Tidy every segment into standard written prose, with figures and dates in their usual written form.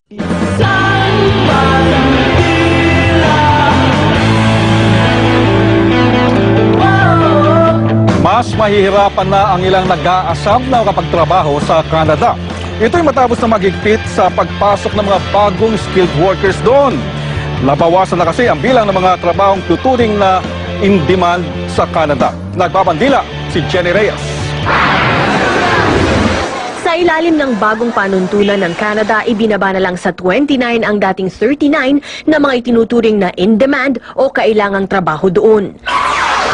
Mas mahihirapan na ang ilang nag-aasam na makapagtrabaho sa Canada. Ito'y matapos na magigpit sa pagpasok ng mga bagong skilled workers doon. Nabawasan na kasi ang bilang ng mga trabahong tuturing na in demand sa Canada. Nagbabandila si Jenny Reyes. Sa ilalim ng bagong panuntunan ng Canada, ibinaba na lang sa 29 ang dating 39 na mga itinuturing na in-demand o kailangang trabaho doon.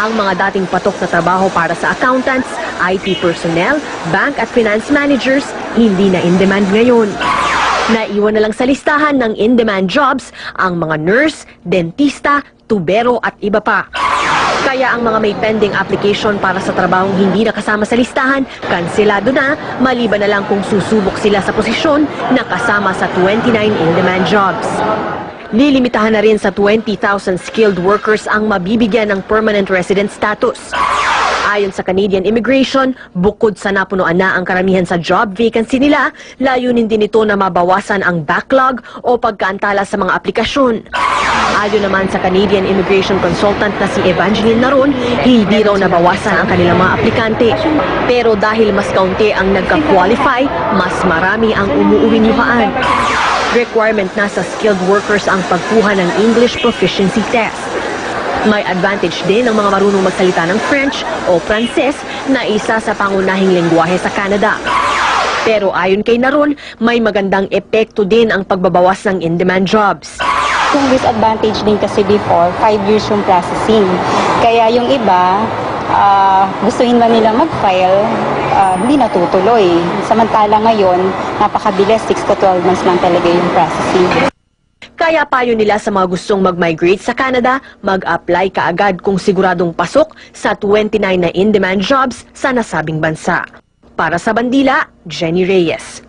Ang mga dating patok na trabaho para sa accountants, IT personnel, bank at finance managers, hindi na in-demand ngayon. Naiwan na lang sa listahan ng in-demand jobs ang mga nurse, dentista, tubero at iba pa. Kaya ang mga may pending application para sa trabahong hindi nakasama sa listahan, kanselado na, maliban na lang kung susubok sila sa posisyon na kasama sa 29 in-demand jobs. Lilimitahan na rin sa 20,000 skilled workers ang mabibigyan ng permanent resident status. Ayon sa Canadian Immigration, bukod sa napunuan na ang karamihan sa job vacancy nila, layunin din ito na mabawasan ang backlog o pagkaantala sa mga aplikasyon. Ayon naman sa Canadian Immigration Consultant na si Evangeline Naron, hindi raw nabawasan ang kanilang mga aplikante. Pero dahil mas kaunti ang nagka-qualify, mas marami ang umuuwing yuhaan. Requirement na sa skilled workers ang pagkuha ng English Proficiency Test. May advantage din ang mga marunong magsalita ng French o Pranses na isa sa pangunahing lengguwahe sa Canada. Pero ayon kay Naron, may magandang epekto din ang pagbabawas ng in-demand jobs. Yung disadvantage din kasi before, 5 years yung processing. Kaya yung iba, gustuin man nila mag-file, hindi natutuloy. Samantala ngayon, napakabilis, 6 to 12 months lang talaga yung processing. Kaya payo nila sa mga gustong mag-migrate sa Canada, mag-apply kaagad kung siguradong pasok sa 29 na in-demand jobs sa nasabing bansa. Para sa Bandila, Jenny Reyes.